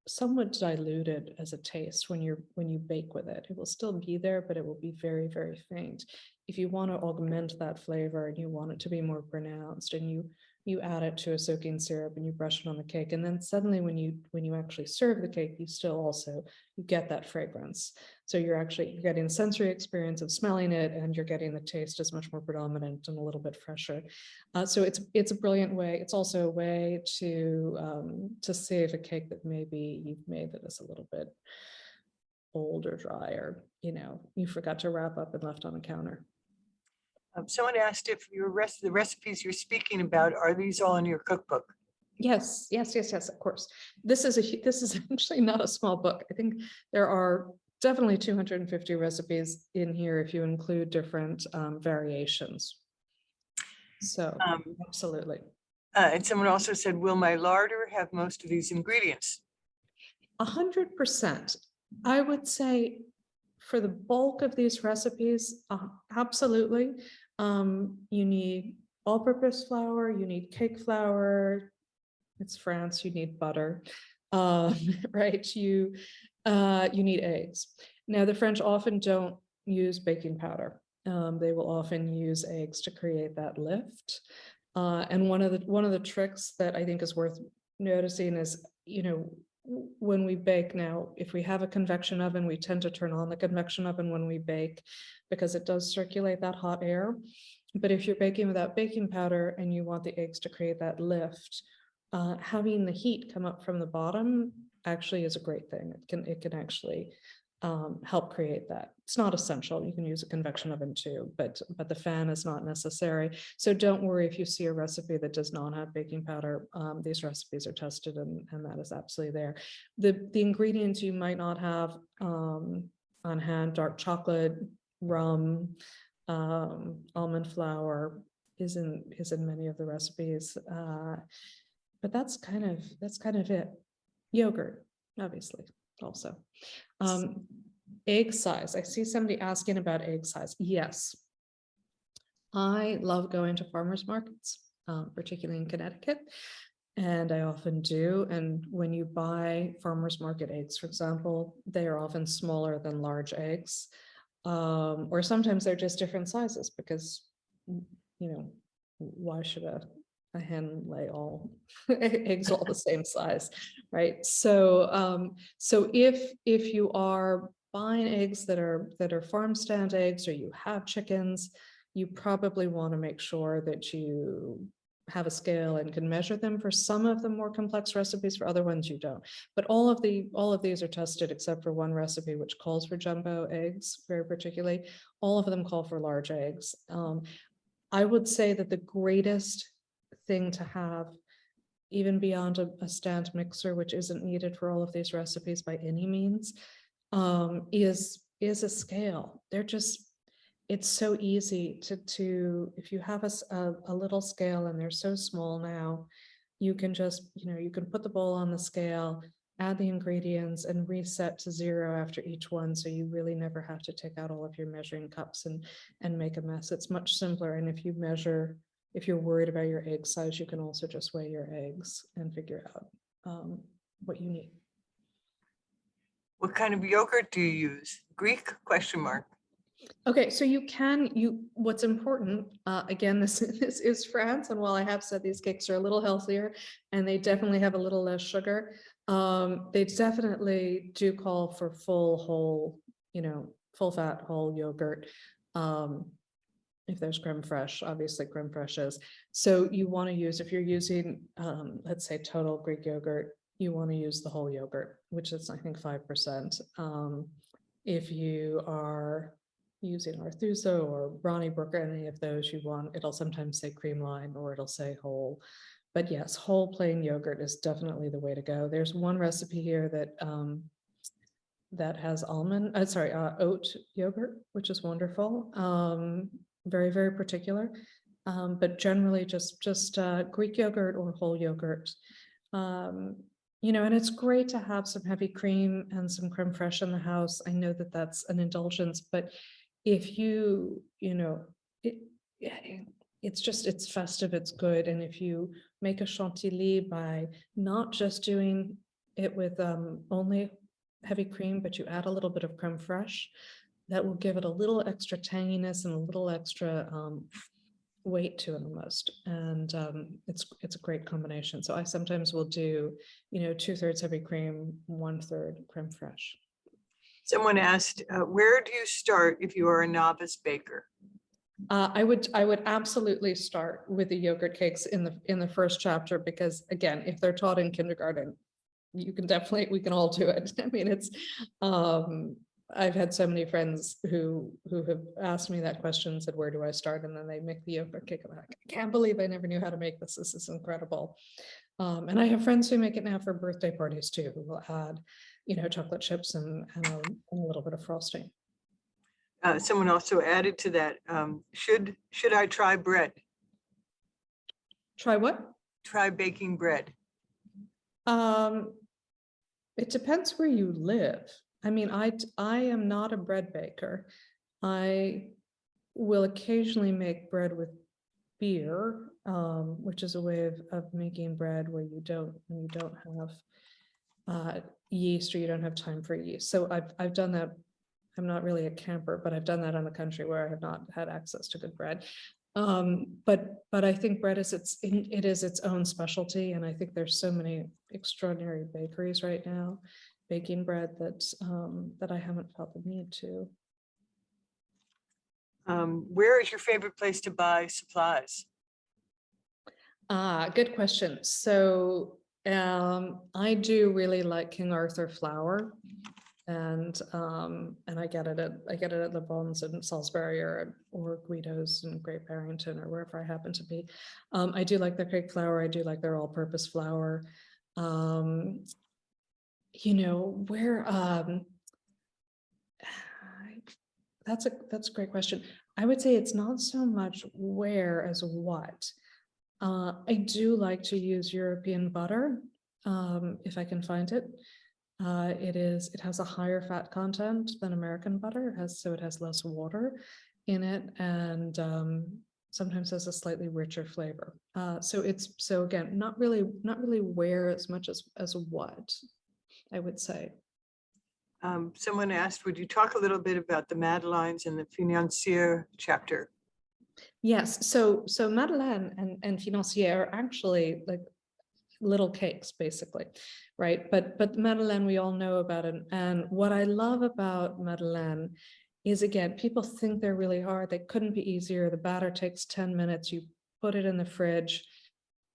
somewhat diluted as a taste when you bake with it. It will still be there, but it will be very, very faint. If you want to augment that flavor and you want it to be more pronounced, and you add it to a soaking syrup and you brush it on the cake, and then suddenly when you actually serve the cake, you still also get that fragrance. So you're getting a sensory experience of smelling it, and you're getting the taste is much more predominant and a little bit fresher. So it's a brilliant way. It's also a way to save a cake that maybe you've made that is a little bit old or dry, or you forgot to wrap up and left on the counter. Someone asked if the recipes you're speaking about, are these all in your cookbook? Yes, of course. This is actually not a small book. I think there are definitely 250 recipes in here if you include different variations. So absolutely. And someone also said, will my larder have most of these ingredients? 100%. I would say for the bulk of these recipes, absolutely. You need all-purpose flour, you need cake flour. It's France, you need butter, right? You need eggs. Now, the French often don't use baking powder. They will often use eggs to create that lift. And one of the tricks that I think is worth noticing is, when we bake now, if we have a convection oven, we tend to turn on the convection oven when we bake, because it does circulate that hot air. But if you're baking without baking powder and you want the eggs to create that lift, having the heat come up from the bottom actually is a great thing. It can actually help create that. It's not essential. You can use a convection oven too, but the fan is not necessary. So don't worry if you see a recipe that does not have baking powder. These recipes are tested, and that is absolutely there. The ingredients you might not have on hand: dark chocolate, rum, almond flour is in many of the recipes. But that's kind of it. Yogurt, obviously, also. Egg size. I see somebody asking about egg size. Yes. I love going to farmers markets, particularly in Connecticut, and I often do. And when you buy farmers market eggs, for example, they are often smaller than large eggs, or sometimes they're just different sizes, because, why should a hen lay all eggs all the same size, right? So if you are buying eggs that are farm stand eggs, or you have chickens, you probably want to make sure that you have a scale and can measure them for some of the more complex recipes. For other ones you don't. But all of these are tested, except for one recipe which calls for jumbo eggs very particularly. All of them call for large eggs. I would say that the greatest thing to have, even beyond a stand mixer, which isn't needed for all of these recipes by any means, is a scale. It's so easy to if you have a little scale, and they're so small now, you can just, you can put the bowl on the scale, add the ingredients and reset to 0 after each one. So you really never have to take out all of your measuring cups and make a mess. It's much simpler. And if you measure, if you're worried about your egg size, you can also just weigh your eggs and figure out what you need. What kind of yogurt do you use? Greek question mark. Okay, so what's important, again, this is France, and while I have said these cakes are a little healthier and they definitely have a little less sugar, they definitely do call for full fat whole yogurt. If there's creme fraiche, obviously creme fraiche is. So you want to use, if you're using, let's say total Greek yogurt, you want to use the whole yogurt, which is I think 5%. If you are using Arthuso or Brook or any of those, it'll sometimes say cream line or it'll say whole. But yes, whole plain yogurt is definitely the way to go. There's one recipe here that has oat yogurt, which is wonderful. Very, very particular. But generally just Greek yogurt or whole yogurt. And it's great to have some heavy cream and some creme fraiche in the house. I know that that's an indulgence, but if it's festive, it's good. And if you make a chantilly by not just doing it with only heavy cream, but you add a little bit of creme fraiche, that will give it a little extra tanginess and a little extra weight to it almost. And it's a great combination. So I sometimes will do, 2/3 heavy cream, 1/3 creme fraiche. Someone asked, where do you start if you are a novice baker? I would absolutely start with the yogurt cakes in the first chapter, because again, if they're taught in kindergarten, we can all do it. I mean, it's I've had so many friends who have asked me that question, said, where do I start? And then they make the yogurt cake. I'm like, I can't believe I never knew how to make this. This is incredible. And I have friends who make it now for birthday parties too, who will add, chocolate chips and a little bit of frosting. Someone also added to that, should I try bread? Try what? Try baking bread. It depends where you live. I mean, I am not a bread baker. I will occasionally make bread with beer, which is a way of making bread where you don't have yeast, or you don't have time for yeast. So I've done that. I'm not really a camper, but I've done that in the country where I have not had access to good bread. But I think bread is its own specialty, and I think there's so many extraordinary bakeries right now baking bread that I haven't felt the need to. Where is your favorite place to buy supplies? Good question. So I do really like King Arthur flour, and I get it at Le Bon's in Salisbury or Guido's in Great Barrington or wherever I happen to be. I do like their cake flour. I do like their all-purpose flour. That's a great question. I would say it's not so much where as what. I do like to use European butter if I can find it. It has a higher fat content than American butter. It has less water in it, and sometimes has a slightly richer flavor. So again, not really where as much as what, I would say. Someone asked, would you talk a little bit about the Madeleines in the Financier chapter? Yes, so Madeleine and Financier are actually like little cakes, basically, right? But Madeleine, we all know about it. And what I love about Madeleine is, again, people think they're really hard. They couldn't be easier. The batter takes 10 minutes. You put it in the fridge.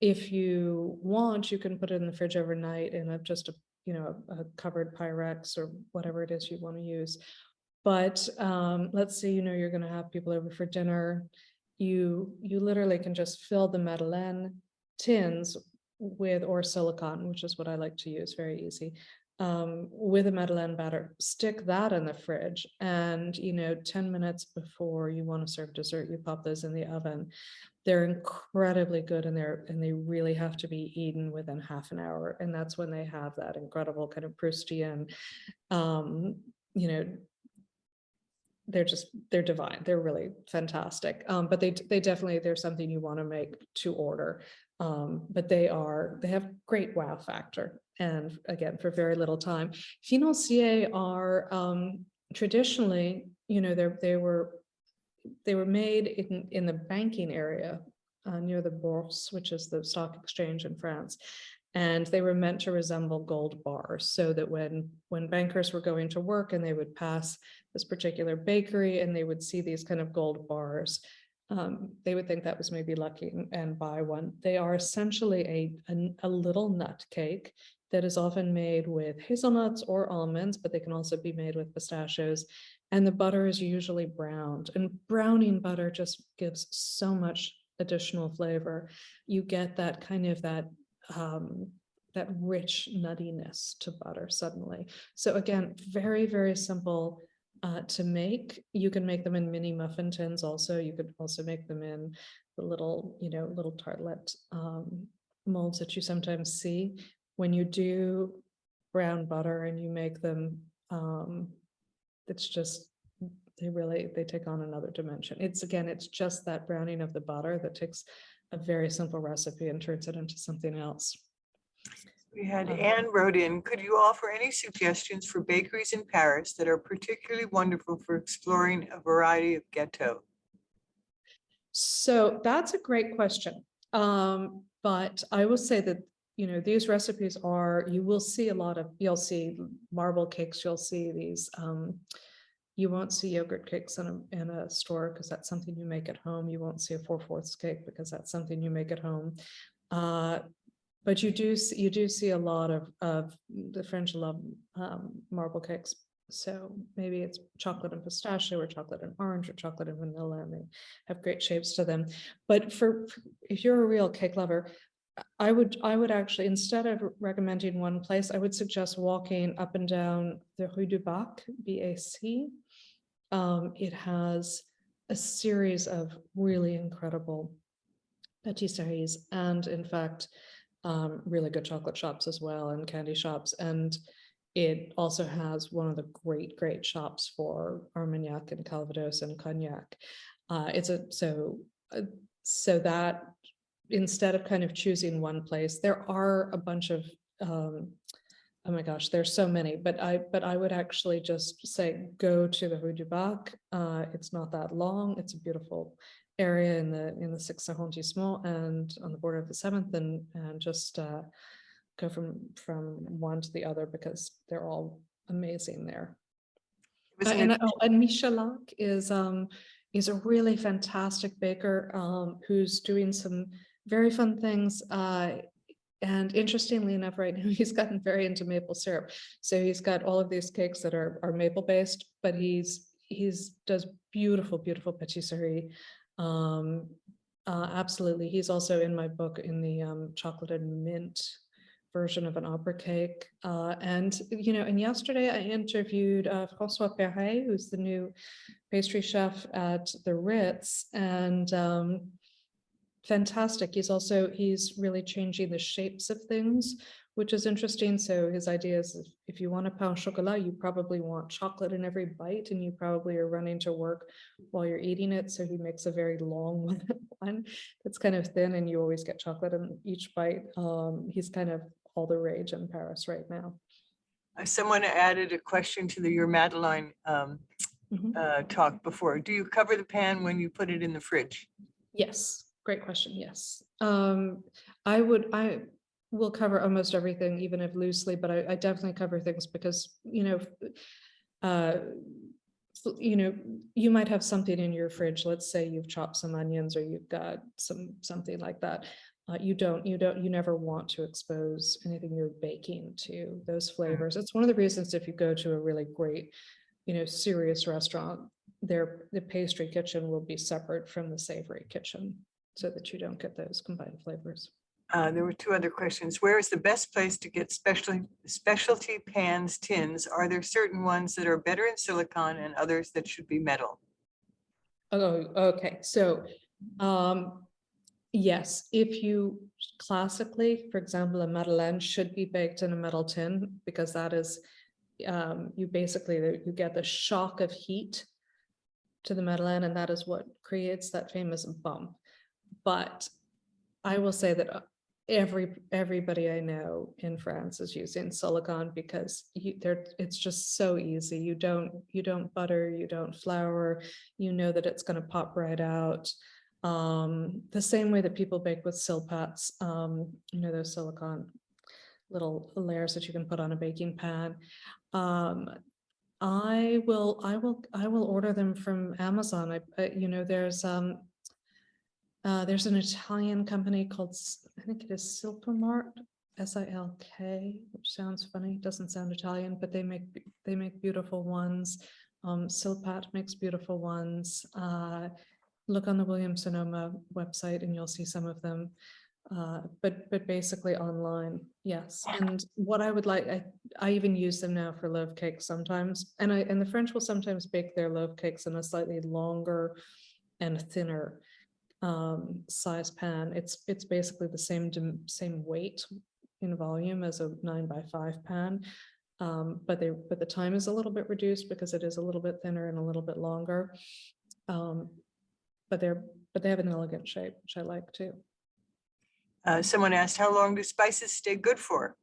If you want, you can put it in the fridge overnight in a covered Pyrex or whatever it is you want to use. But let's say you're going to have people over for dinner. You literally can just fill the Madeleine tins with or silicone, which is what I like to use, very easy, with a Madeleine batter, stick that in the fridge, and 10 minutes before you want to serve dessert, you pop those in the oven. They're incredibly good, and they really have to be eaten within half an hour, and that's when they have that incredible kind of Proustian, they're divine. They're really fantastic. But they definitely, they're something you want to make to order. But they have great wow factor. And again, for very little time. Financiers are traditionally, they were made in the banking area near the Bourse, which is the stock exchange in France. And they were meant to resemble gold bars, so that when bankers were going to work and they would pass this particular bakery and they would see these kind of gold bars, they would think that was maybe lucky and buy one. They are essentially a little nut cake that is often made with hazelnuts or almonds, but they can also be made with pistachios. And the butter is usually browned, and browning butter just gives so much additional flavor. You get that kind of that rich nuttiness to butter suddenly. So again, very, very simple to make. You can make them in mini muffin tins also. You could also make them in the little tartlet molds that you sometimes see. When you do brown butter and you make them, it's just, they take on another dimension. It's just that browning of the butter that takes a very simple recipe and turns it into something else. We had Anne wrote in, could you offer any suggestions for bakeries in Paris that are particularly wonderful for exploring a variety of gâteaux? So that's a great question. But I will say that, these recipes you'll see marble cakes, you'll see these, you won't see yogurt cakes in a store because that's something you make at home. You won't see a 4/4 cake because that's something you make at home. But you do see a lot of the French love marble cakes. So maybe it's chocolate and pistachio, or chocolate and orange, or chocolate and vanilla, and they have great shapes to them. But if you're a real cake lover, I would actually, instead of recommending one place, I would suggest walking up and down the Rue du Bac, BAC. It has a series of really incredible patisseries, and in fact, really good chocolate shops as well, and candy shops. And it also has one of the great shops for Armagnac and Calvados and Cognac. So that instead of kind of choosing one place, there are a bunch of, oh my gosh, there's so many, but I would actually just say, go to the Rue du Bac. It's not that long. It's a beautiful area in the 6th arrondissement and on the border of the 7th, and just go from one to the other, because they're all amazing there. And Michalak is a really fantastic baker who's doing some very fun things. And interestingly enough, right now he's gotten very into maple syrup. So he's got all of these cakes that are maple based, but he's does beautiful patisserie. Absolutely. He's also in my book in the chocolate and mint version of an opera cake. And yesterday I interviewed François Perret, who's the new pastry chef at the Ritz, and fantastic. He's really changing the shapes of things, which is interesting. So his idea is, if you want a pain au chocolat, you probably want chocolate in every bite, and you probably are running to work while you're eating it. So he makes a very long one that's kind of thin, and you always get chocolate in each bite. He's kind of all the rage in Paris right now. Someone added a question to your Madeleine talk before. Do you cover the pan when you put it in the fridge? Yes, great question. Yes, I will cover almost everything, even if loosely, but I definitely cover things because you might have something in your fridge. Let's say you've chopped some onions, or you've got something like that. You never want to expose anything you're baking to those flavors. It's one of the reasons, if you go to a really great, serious restaurant, the pastry kitchen will be separate from the savory kitchen, so that you don't get those combined flavors. There were two other questions. Where is the best place to get specialty pans, tins? Are there certain ones that are better in silicone and others that should be metal? Oh, okay. So, yes, if you classically, for example, a Madeleine should be baked in a metal tin because that is, you basically, you get the shock of heat to the Madeleine, and that is what creates that famous bump. But I will say that everybody I know in France is using silicone because it's just so easy. You don't butter, you don't flour, you know that it's going to pop right out. The same way that people bake with silpats, you know, those silicone little layers that you can put on a baking pan. I will order them from Amazon. You know, there's an Italian company called, I think it is Silk, S-I-L-K, which sounds funny, doesn't sound Italian, but they make beautiful ones. Silpat makes beautiful ones. Look on the Williams Sonoma website and you'll see some of them. But basically online, yes. And what I would like, I even use them now for loaf cakes sometimes, and the French will sometimes bake their loaf cakes in a slightly longer and thinner size pan. It's basically the same weight in volume as a 9x5 pan, but the time is a little bit reduced because it is a little bit thinner and a little bit longer. But they have an elegant shape, which I like too. Someone asked, how long do spices stay good for?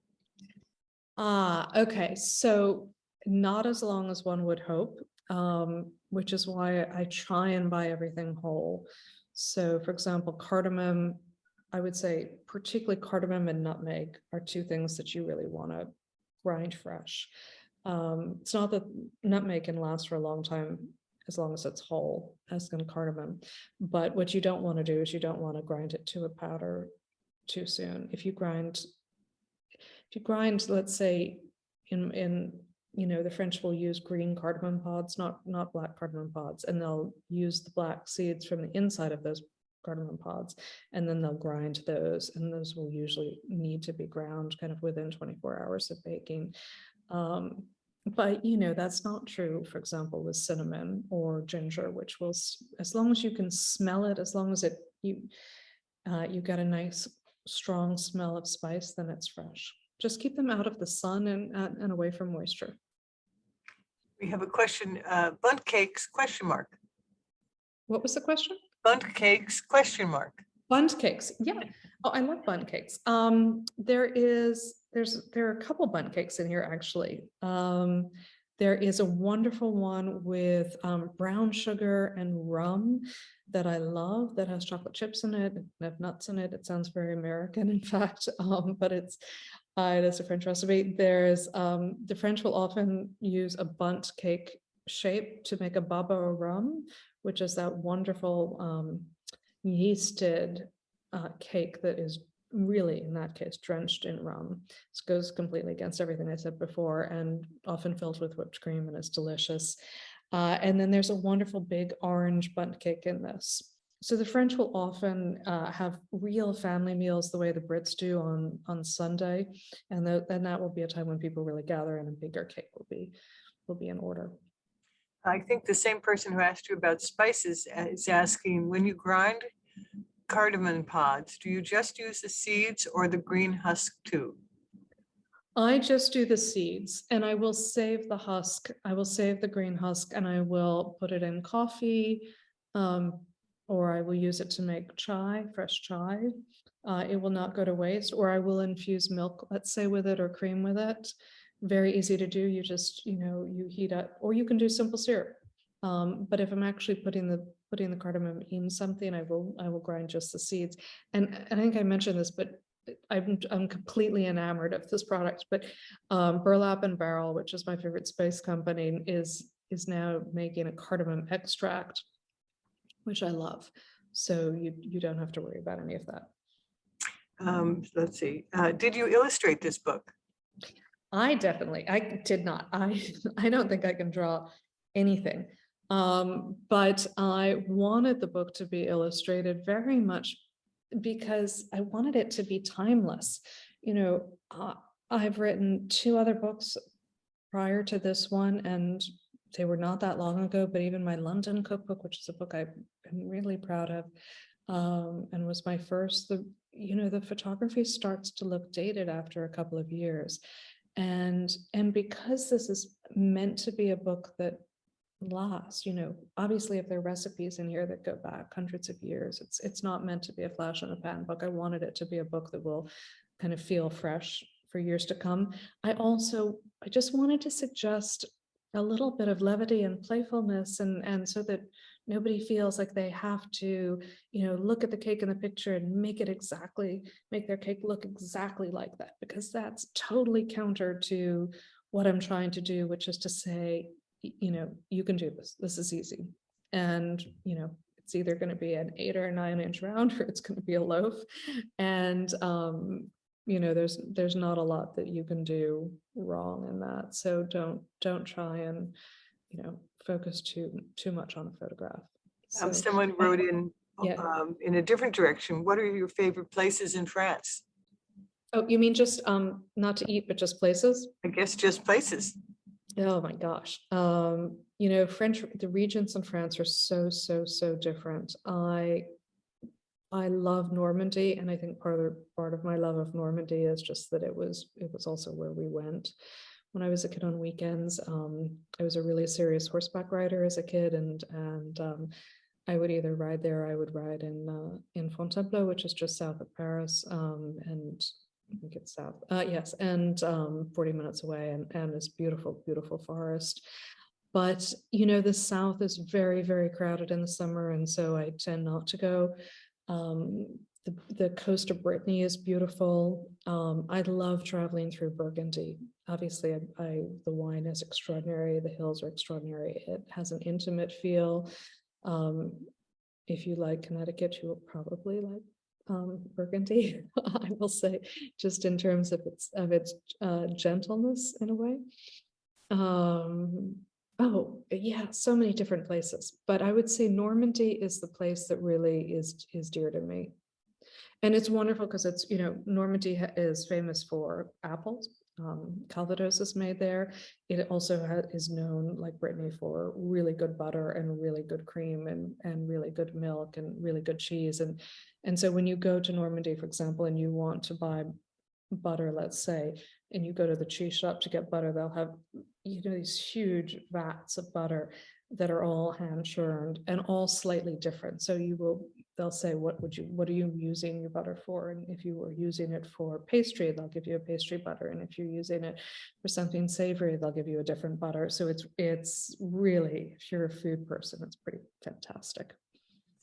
Okay, so not as long as one would hope, which is why I try and buy everything whole. So for example, cardamom, I would say particularly cardamom and nutmeg are two things that you really want to grind fresh. It's not that nutmeg can last for a long time as long as it's whole, as can cardamom. But what you don't want to do is you don't want to grind it to a powder too soon. If you grind, let's say in you know, the French will use green cardamom pods, not black cardamom pods, and they'll use the black seeds from the inside of those cardamom pods, and then they'll grind those, and those will usually need to be ground kind of within 24 hours of baking. But you know, that's not true, for example, with cinnamon or ginger, which will, as long as you can smell it, as long as you get a nice strong smell of spice, then it's fresh. Just keep them out of the sun and away from moisture. We have a question, bundt cakes, question mark. What was the question? Bundt cakes, question mark. Bundt cakes, yeah. Oh, I love bundt cakes. There are a couple bundt cakes in here actually. There is a wonderful one with brown sugar and rum that I love, that has chocolate chips in it, and have nuts in it. It sounds very American, in fact, but it is a French recipe. There's the French will often use a bundt cake shape to make a baba au rhum, which is that wonderful yeasted cake that is really, in that case, drenched in rum. This goes completely against everything I said before, and often filled with whipped cream, and it's delicious. And then there's a wonderful big orange bundt cake in this. So the French will often have real family meals the way the Brits do on Sunday, and that will be a time when people really gather, and a bigger cake will be in order. I think the same person who asked you about spices is asking, when you grind cardamom pods, do you just use the seeds or the green husk too? I just do the seeds, and I will save the husk. I will save the green husk, and I will put it in coffee, or I will use it to make chai, fresh chai. It will not go to waste, or I will infuse milk, let's say, with it, or cream with it. Very easy to do. You just, you know, you heat up, or you can do simple syrup. But if I'm actually putting the cardamom in something, I will grind just the seeds. And I think I mentioned this, but I'm completely enamored of this product. But Burlap and Barrel, which is my favorite spice company, is now making a cardamom extract, which I love. So you don't have to worry about any of that. Let's see. Did you illustrate this book? I did not. I don't think I can draw anything. But I wanted the book to be illustrated very much because I wanted it to be timeless. I've written 2 other books prior to this one, and they were not that long ago, but even my London cookbook, which is a book I'm really proud of, and was my first, the photography starts to look dated after a couple of years. And because this is meant to be a book that lasts, obviously if there are recipes in here that go back hundreds of years, it's not meant to be a flash in the pan book. I wanted it to be a book that will kind of feel fresh for years to come. I just wanted to suggest a little bit of levity and playfulness, and so that nobody feels like they have to, look at the cake in the picture and make their cake look exactly like that, because that's totally counter to what I'm trying to do, which is to say, you can do this. This is easy. And, it's either going to be an 8 or 9 inch round, or it's going to be a loaf. And, there's not a lot that you can do wrong in that. So don't try and, focus too much on a photograph. So, Someone wrote in a different direction. What are your favorite places in France? Oh, you mean just not to eat, but just places? I guess just places. Oh my gosh. The regions in France are so different. I love Normandy, and I think part of my love of Normandy is just that it was also where we went when I was a kid on weekends. I was a really serious horseback rider as a kid, and I would either ride there, or I would ride in Fontainebleau, which is just south of Paris, and I think it's south. Yes, and 40 minutes away, and this beautiful forest. But the south is very crowded in the summer, and so I tend not to go. The coast of Brittany is beautiful. I love traveling through Burgundy. Obviously, the wine is extraordinary. The hills are extraordinary. It has an intimate feel. If you like Connecticut, you will probably like Burgundy. I will say, just in terms of its gentleness in a way. Oh yeah, so many different places, but I would say Normandy is the place that really is dear to me. And it's wonderful because it's, Normandy is famous for apples. Calvados is made there. It also is known, like Brittany, for really good butter and really good cream and really good milk and really good cheese. And so when you go to Normandy, for example, and you want to buy butter, let's say, and you go to the cheese shop to get butter, they'll have, these huge vats of butter that are all hand churned and all slightly different. So they'll say, what are you using your butter for? And if you were using it for pastry, they'll give you a pastry butter. And if you're using it for something savory, they'll give you a different butter. So it's really, if you're a food person, it's pretty fantastic.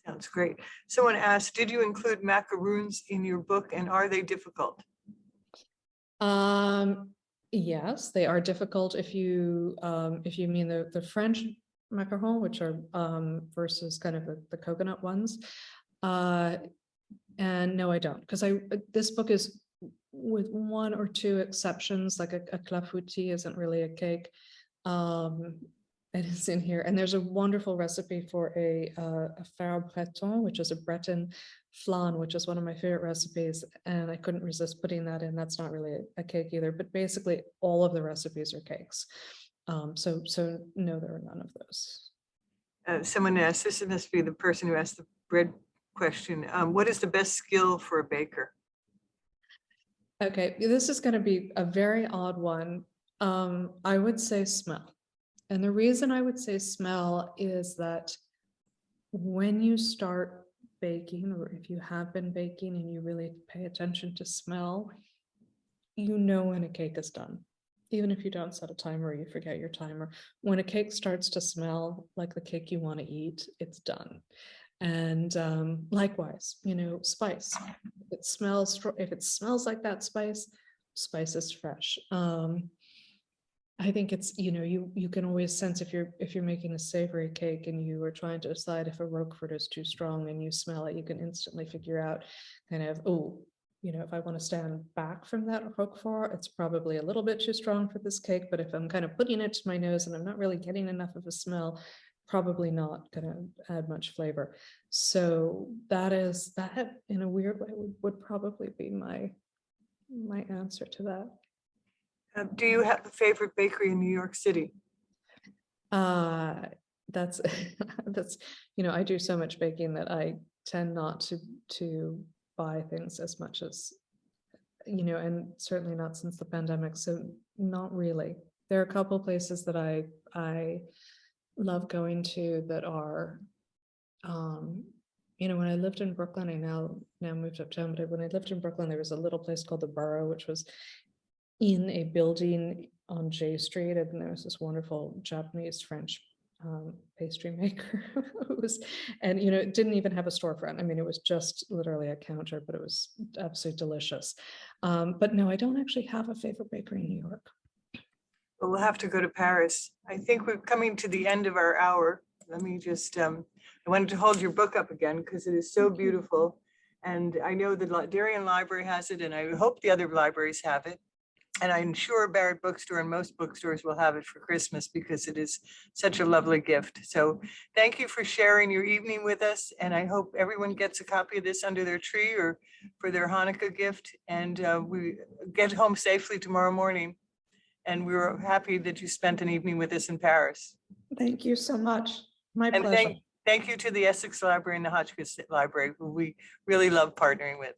Sounds great. Someone asked, did you include macaroons in your book, and are they difficult? Yes, they are difficult if you mean the French macaron, which are versus kind of the coconut ones. And no, I don't, because this book is, with 1 or 2 exceptions, like a clafoutis isn't really a cake. It is in here, and there's a wonderful recipe for a far breton, which is a Breton flan, which is one of my favorite recipes, and I couldn't resist putting that in. That's not really a cake either, but basically all of the recipes are cakes. So no, there are none of those. Someone asked, this must be the person who asked the bread question. What is the best skill for a baker? Okay, this is going to be a very odd one. I would say smell. And the reason I would say smell is that when you start baking, or if you have been baking and you really pay attention to smell, when a cake is done. Even if you don't set a timer or you forget your timer, when a cake starts to smell like the cake you want to eat, it's done. And likewise, spice. If it smells like that spice is fresh. I think it's, you can always sense if you're making a savory cake and you are trying to decide if a Roquefort is too strong and you smell it, you can instantly figure out kind of, if I want to stand back from that Roquefort, it's probably a little bit too strong for this cake. But if I'm kind of putting it to my nose and I'm not really getting enough of a smell, probably not going to add much flavor. So that in a weird way would probably be my answer to that. Do you have a favorite bakery in New York City? That's that's, I do so much baking that I tend not to buy things as much as, and certainly not since the pandemic. So not really. There are a couple places that I love going to that are, when I lived in Brooklyn, I now moved uptown, but when I lived in Brooklyn, there was a little place called the Borough, which was in a building on J Street, and there was this wonderful Japanese French pastry maker who was, and it didn't even have a storefront. I mean, it was just literally a counter, but it was absolutely delicious. But no, I don't actually have a favorite bakery in New York. Well, we'll have to go to Paris. I think we're coming to the end of our hour. Let me just, I wanted to hold your book up again because it is so beautiful. And I know the Darien Library has it, and I hope the other libraries have it. And I'm sure Barrett Bookstore and most bookstores will have it for Christmas because it is such a lovely gift. So thank you for sharing your evening with us. And I hope everyone gets a copy of this under their tree or for their Hanukkah gift. And we get home safely tomorrow morning. And we were happy that you spent an evening with us in Paris. Thank you so much. My And pleasure. thank you to the Essex Library and the Hotchkiss Library, who we really love partnering with.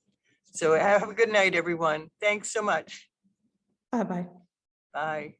So have a good night, everyone. Thanks so much. Bye-bye. Bye.